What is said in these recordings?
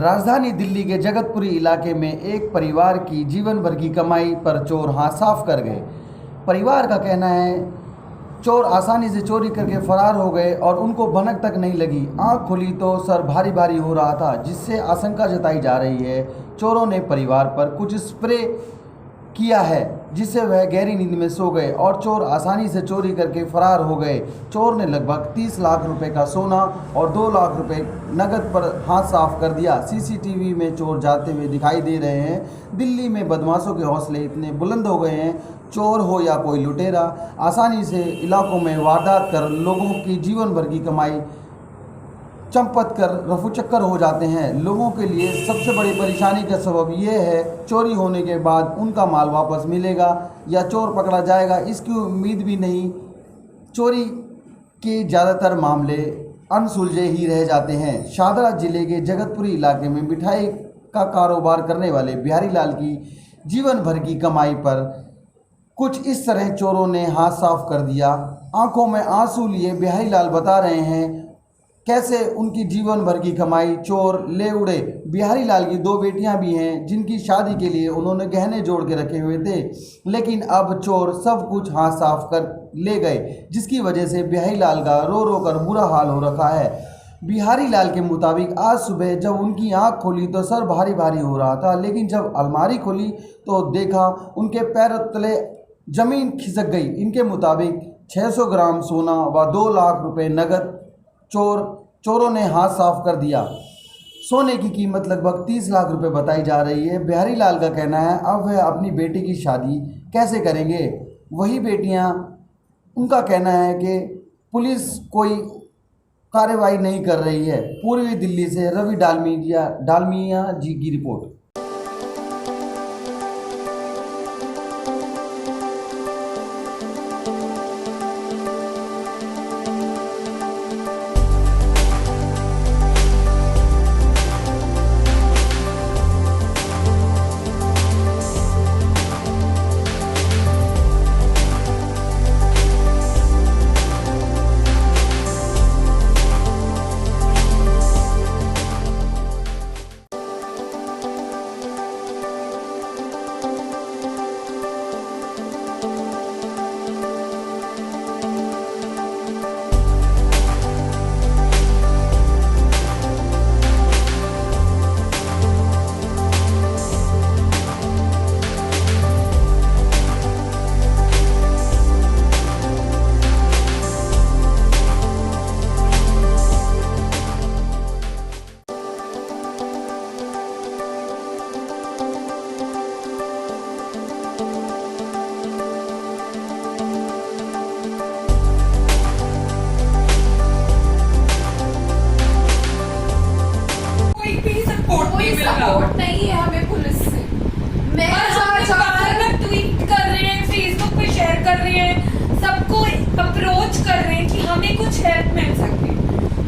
राजधानी दिल्ली के जगतपुरी इलाके में एक परिवार की जीवन भर की कमाई पर चोर हाथ साफ कर गए। परिवार का कहना है चोर आसानी से चोरी करके फरार हो गए और उनको भनक तक नहीं लगी। आंख खुली तो सर भारी भारी हो रहा था, जिससे आशंका जताई जा रही है चोरों ने परिवार पर कुछ स्प्रे किया है जिससे वह गहरी नींद में सो गए और चोर आसानी से चोरी करके फरार हो गए। चोर ने लगभग 30 लाख रुपए का सोना और 2 लाख रुपए नकद पर हाथ साफ कर दिया। सीसीटीवी में चोर जाते हुए दिखाई दे रहे हैं। दिल्ली में बदमाशों के हौसले इतने बुलंद हो गए हैं, चोर हो या कोई लुटेरा आसानी से इलाकों में वारदात कर लोगों की जीवन भर की कमाई चंपत कर रफूचक्कर हो जाते हैं। लोगों के लिए सबसे बड़ी परेशानी का सबब यह है चोरी होने के बाद उनका माल वापस मिलेगा या चोर पकड़ा जाएगा, इसकी उम्मीद भी नहीं। चोरी के ज़्यादातर मामले अनसुलझे ही रह जाते हैं। शाहदरा जिले के जगतपुरी इलाके में मिठाई का कारोबार करने वाले बिहारी लाल की जीवन भर की कमाई पर कुछ इस तरह चोरों ने हाथ साफ कर दिया। आंखों में आंसू लिए बिहारी लाल बता रहे हैं कैसे उनकी जीवन भर की कमाई चोर ले उड़े। बिहारी लाल की 2 बेटियां भी हैं जिनकी शादी के लिए उन्होंने गहने जोड़ के रखे हुए थे, लेकिन अब चोर सब कुछ हाथ साफ कर ले गए, जिसकी वजह से बिहारी लाल का रो रो कर बुरा हाल हो रखा है। बिहारी लाल के मुताबिक आज सुबह जब उनकी आंख खोली तो सर भारी भारी हो रहा था, लेकिन जब अलमारी खोली तो देखा उनके पैर तले जमीन खिसक गई। इनके मुताबिक 600 ग्राम सोना व 2 लाख रुपए नगद चोरों ने हाथ साफ कर दिया। सोने की कीमत लगभग 30 लाख रुपए बताई जा रही है। बिहारी लाल का कहना है अब वह अपनी बेटी की शादी कैसे करेंगे। वही बेटियां, उनका कहना है कि पुलिस कोई कार्रवाई नहीं कर रही है। पूर्वी दिल्ली से रवि डालमिया जी की रिपोर्ट। सपोर्ट नहीं है हमें पुलिस से। मैं ट्वीट कर रहे हैं, फेसबुक पे शेयर कर रहे हैं, सबको अप्रोच कर रहे हैं कि हमें कुछ हेल्प मिल सके,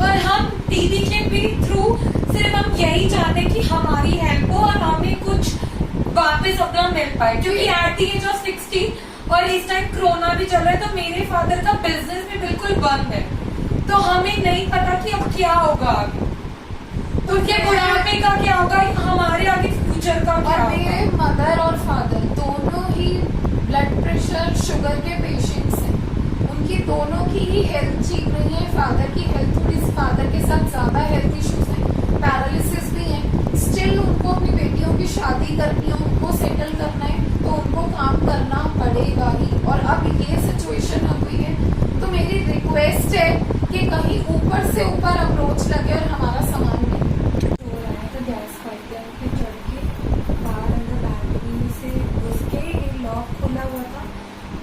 और हम टीवी के भी थ्रू सिर्फ हम यही चाहते हैं कि हमारी हेल्प हो और हमें कुछ वापस अपना मिल पाए, क्योंकि एट द एज ऑफ 60 और इस टाइम कोरोना भी चल रहा है, तो मेरे फादर का बिजनेस भी बिल्कुल बंद है, तो हमें नहीं पता कि अब क्या होगा आगे, तो उनके बुढ़ापे का क्या होगा, हमारे आगे फ्यूचर का क्या होगा। मेरे मदर और फादर दोनों ही ब्लड प्रेशर शुगर के पेशेंट्स हैं। उनकी दोनों की ही हेल्थ ठीक नहीं है। फादर की हेल्थ थोड़ी, फादर के साथ ज्यादा हेल्थ इश्यूज हैं, पैरालिसिस भी है। स्टिल उनको अपनी बेटियों की शादी करनी है, उनको सेटल करना है, तो उनको काम करना पड़ेगा ही। और अब ये सिचुएशन हो गई है, तो मेरी रिक्वेस्ट है कि कहीं ऊपर से ऊपर अप्रोच लगे और हमारा सामान गैस पाइपलाइन पे चढ़ के बाहर अंदर बैल्कनी से घुस के, एक लॉक खुला हुआ था,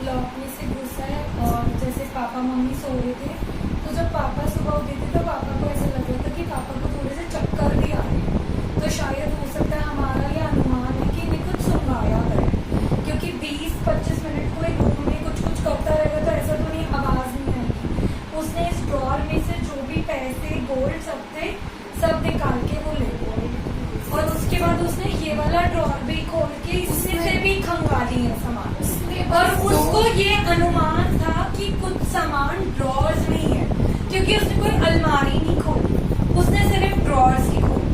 लॉक में से घुसा है। और जैसे पापा मम्मी सो रहे थे, तो जब पापा सुबह उठे थे तो पापा को ऐसा लग रहा था कि पापा को थोड़े से चक्कर भी आ रहे हैं। तो शायद हो सकता है हमारा ये अनुमान है कि इन्हें कुछ सुंघाया है, क्योंकि 20-25 मिनट कोई रूम में कुछ करता रहेगा तो ऐसा तो नहीं, आवाज़ नहीं आएगी। उसने इस ड्रॉर में से जो भी पैसे गोल्ड सब निकाल के वो ले गए, और उसके बाद उसने ये वाला ड्रॉर भी खोल के इससे भी खंगाली है सामान। और उसको ये अनुमान था कि कुछ सामान ड्रॉर्स में ही है, क्योंकि उसने कोई अलमारी नहीं खोली, उसने सिर्फ ड्रॉर्स ही खोली।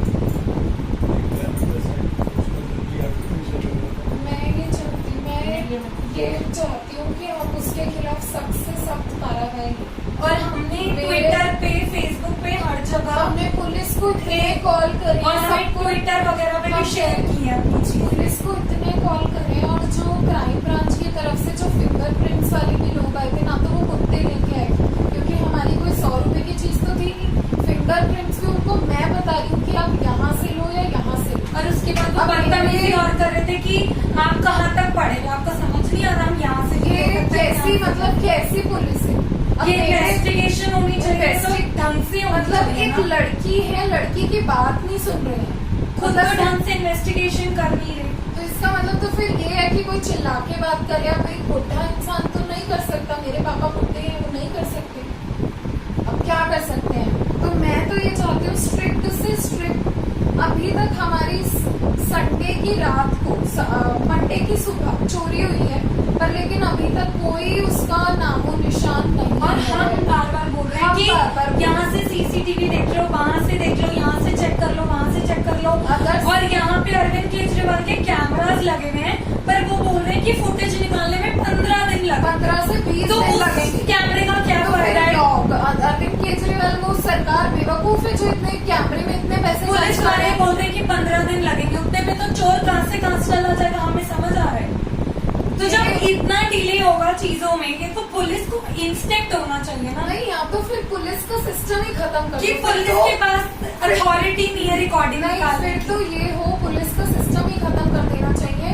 चाहिए मैं। ये चाहती हूँ कि आप उसके खिलाफ सख्त से सख्त कार्रवाई। और हमने ट्विटर पे, फेसबुक पे, हर जगह हमने पुलिस को इतने कॉल करे और हमें ट्विटर वगैरह पे भी शेयर किया अपनी चीज। पुलिस को इतने कॉल करे, और जो क्राइम ब्रांच की तरफ से जो फिंगरप्रिंट्स वाले भी लोग आए थे ना, तो वो कुत्ते लेके आए, क्योंकि हमारी कोई 100 रुपए की चीज तो थी नहीं। फिंगरप्रिंट्स भी उनको मैं बता रही हूँ कि आप यहाँ से लो या यहाँ से लो। और उसके बाद वो बदतमीजी और कर रहे थे कि आप कहाँ तक पढ़े, आपको समझ नहीं आ रहा, हम यहाँ से ये कैसी, मतलब कैसी पुलिस है? ये इन्वेस्टिगेशन होनी चाहिए, तो ढंग से मतलब एक लड़की है, लड़की की बात नहीं सुन रहे हैं, खुद ढंग से इन्वेस्टिगेशन कर नहीं रहे। तो इसका मतलब तो फिर ये है कि कोई चिल्ला के बात करे। अब एक बुढ़ा इंसान तो नहीं कर सकता, मेरे पापा बुढ़े हैं, वो नहीं कर सकते, अब क्या कर सकते हैं? तो मैं तो ये चाहती हूँ स्ट्रिक्ट से स्ट्रिक्ट। अभी तक हमारी संडे की रात को, मंडे की सुबह चोरी हुई है, पर लेकिन अभी तक कोई उसका नामो निशान नहीं। और हम बार बार बोल रहे हैं कि यहाँ से सीसीटीवी देख लो, वहाँ से देख लो, यहाँ से चेक कर लो, वहाँ से चेक कर लो। और यहाँ पे अरविंद केजरीवाल के कैमरास लगे हुए हैं, पर वो बोल रहे हैं कि फुटेज निकालने में 15 दिन लगे। 15 से 20 तो दिन उस लगेंगे। कैमरे का क्या तो फायदा है? अरविंद केजरीवाल को सरकार बेवकूफ है जो इतने कैमरे में इतने पैसे पुलिस वाले बोल रहे हैं कि 15 दिन लगेंगे, उतने में तो चोर कहाँ से चला जाएगा, हमें समझ आ रहा है। तो जब इतना डिले होगा चीजों में, ये तो पुलिस को इंस्टेंट होना चाहिए ना। नहीं, या तो फिर पुलिस का सिस्टम ही खत्म कर कि दो। पुलिस के पास अथॉरिटी नहीं है रिकॉर्डिंग नहीं, निकालने फिर तो ये हो, पुलिस का सिस्टम ही खत्म कर देना चाहिए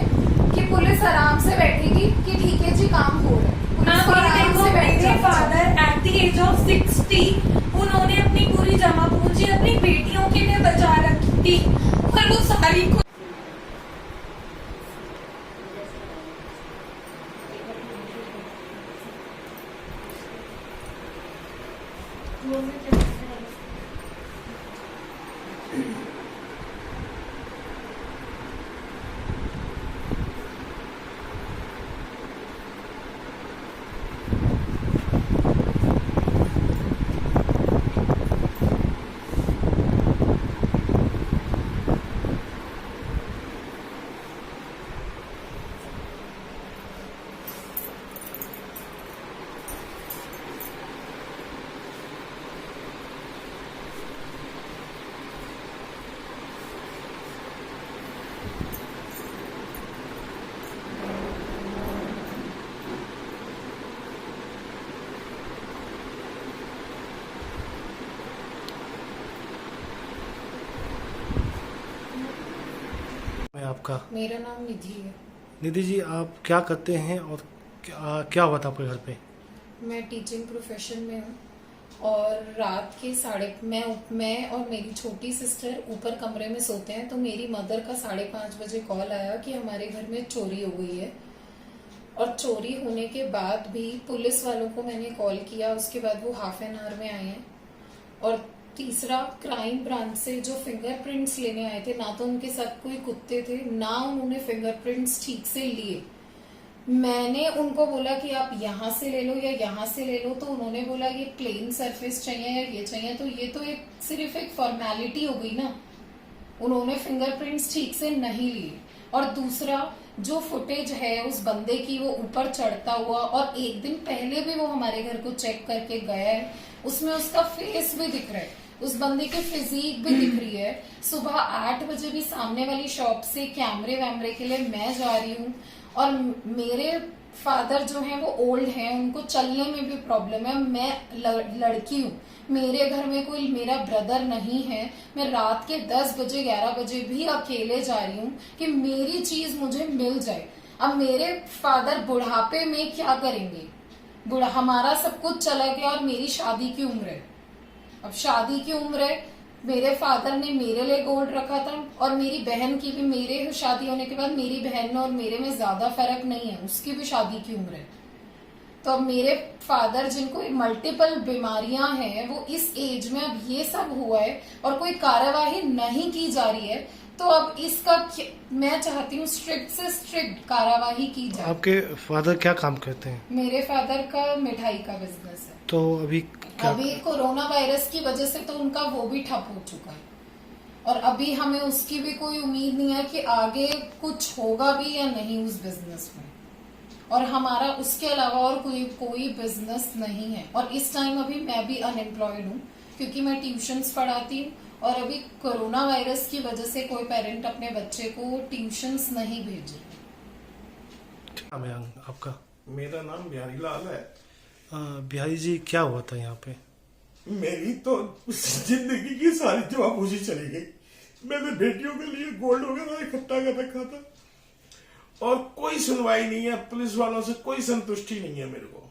कि पुलिस आराम से बैठेगी कि ठीक है जी काम हो रहा है। पुलिस को आराम से बैठ मेरे जाना father at the age of 60 उन्होंने अपनी पूरी जमा पूंजी अपनी बेटियों के लिए बचा रखी थी, और वो सारी मैं आपका। मेरा नाम निधि है। निधि जी, आप क्या करते हैं और क्या हुआ था आपके घर पे? मैं टीचिंग प्रोफेशन में हूँ, और रात के मैं और मेरी छोटी सिस्टर ऊपर कमरे में सोते हैं, तो मेरी मदर का 5:30 बजे कॉल आया कि हमारे घर में चोरी हो गई है। और चोरी होने के बाद भी पुलिस वालों को मैंने कॉल किया, उसके बाद वो हाफ एन आवर में आए हैं। और तीसरा, क्राइम ब्रांच से जो फिंगरप्रिंट्स लेने आए थे, ना तो उनके साथ कोई कुत्ते थे, ना उन्होंने फिंगरप्रिंट्स ठीक से लिए। मैंने उनको बोला कि आप यहाँ से ले लो या यहाँ से ले लो, तो उन्होंने बोला ये प्लेन सरफेस चाहिए या ये चाहिए, तो ये तो सिर्फ एक फॉर्मेलिटी हो गई ना। उन्होंने फिंगरप्रिंट्स ठीक से नहीं लिए। और दूसरा, जो फुटेज है उस बंदे की, वो ऊपर चढ़ता हुआ, और एक दिन पहले भी वो हमारे घर को चेक करके गया है, उसमें उसका फेस भी दिख रहा है, उस बंदे की फिजिक भी दिख रही है। सुबह 8 बजे भी सामने वाली शॉप से कैमरे वैमरे के लिए मैं जा रही हूँ, और मेरे फादर जो हैं वो ओल्ड हैं, उनको चलने में भी प्रॉब्लम है। मैं लड़की हूँ, मेरे घर में कोई मेरा ब्रदर नहीं है, मैं रात के 10 बजे 11 बजे भी अकेले जा रही हूँ कि मेरी चीज मुझे मिल जाए। अब मेरे फादर बुढ़ापे में क्या करेंगे? हमारा सब कुछ चला गया, और मेरी शादी की उम्र है। अब शादी की उम्र है, मेरे फादर ने मेरे लिए गोल्ड रखा था, और मेरी बहन की भी, मेरे शादी होने के बाद मेरी बहन और मेरे में ज्यादा फर्क नहीं है, उसकी भी शादी की उम्र है। तो अब मेरे फादर, जिनको मल्टीपल बीमारियां हैं, वो इस एज में अब ये सब हुआ है और कोई कार्यवाही नहीं की जा रही है, तो अब इसका मैं चाहती हूँ स्ट्रिक्ट से स्ट्रिक्ट कार्यवाही की जाए। आपके फादर क्या काम करते हैं? मेरे फादर का मिठाई का बिजनेस है। तो अभी अभी कोरोना वायरस की वजह से तो उनका वो भी ठप हो चुका है, और अभी हमें उसकी भी कोई उम्मीद नहीं है कि आगे कुछ होगा भी या नहीं उस बिजनेस में। और हमारा उसके अलावा और कोई बिजनेस नहीं है। और इस टाइम अभी मैं भी अनएम्प्लॉयड हूँ क्योंकि मैं ट्यूशंस पढ़ाती हूँ और अभी कोरोना वायरस की वजह से कोई पेरेंट अपने बच्चे को ट्यूशंस नहीं भेजे। क्या नाम है आपका? मेरा नाम बिहारी लाल है। बिहारी जी, क्या हुआ था यहाँ पे? मेरी तो जिंदगी की सारी जवाबूजी चली गई। मैंने बेटियों के लिए गोल्ड वगैरह इकट्ठा कर रखा था और कोई सुनवाई नहीं है, पुलिस वालों से कोई संतुष्टि नहीं है मेरे को।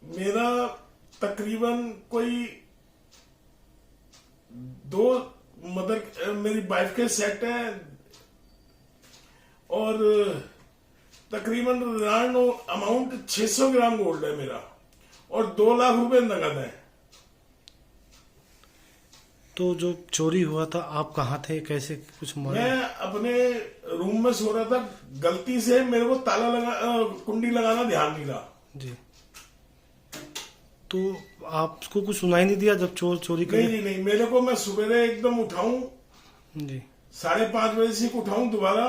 मेरा तकरीबन कोई मेरी वाइफ के सेट है और तकरीबन अमाउंट 600 ग्राम गोल्ड है मेरा और 2 लाख रुपए नगद है। तो जो चोरी हुआ था, आप कहाँ थे, कैसे कुछ मैं अपने रूम में सो रहा था, गलती से मेरे को कुंडी लगाना ध्यान नहीं रहा जी। तो आपको कुछ सुनाई नहीं दिया जब चोरी कर? नहीं, मेरे को, मैं सवेरे एकदम उठाऊं जी, 5:30 बजे से उठाऊं दोबारा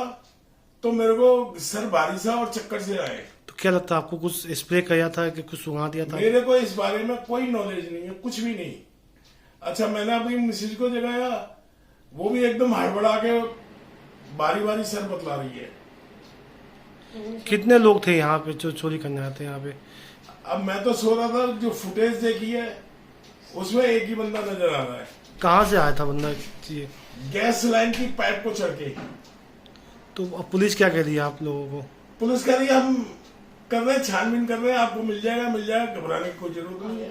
तो मेरे को सर भारी सा और चक्कर से आए। तो क्या लगता है आपको कुछ स्प्रे किया था कि कुछ सुंघा दिया था? मेरे को इस बारे में कोई नॉलेज नहीं है, कुछ भी नहीं। अच्छा, मैंने अपनी मिसेज को जगाया, वो भी एकदम हड़बड़ा के बारी बारी सर बतला रही है। कितने लोग थे यहाँ पे जो चोरी करने आते हैं यहाँ पे? अब मैं तो सो रहा था, जो फुटेज देखी है उसमें एक ही बंदा नजर आ रहा है। कहाँ से आया था बंदा ये? गैस लाइन की पाइप को चढ़ के। तो अब पुलिस क्या कह रही है आप लोगों को? पुलिस कह रही है हम कर रहे हैं, छानबीन कर रहे हैं, आपको मिल जाएगा, घबराने की कोई जरूरत नहीं है।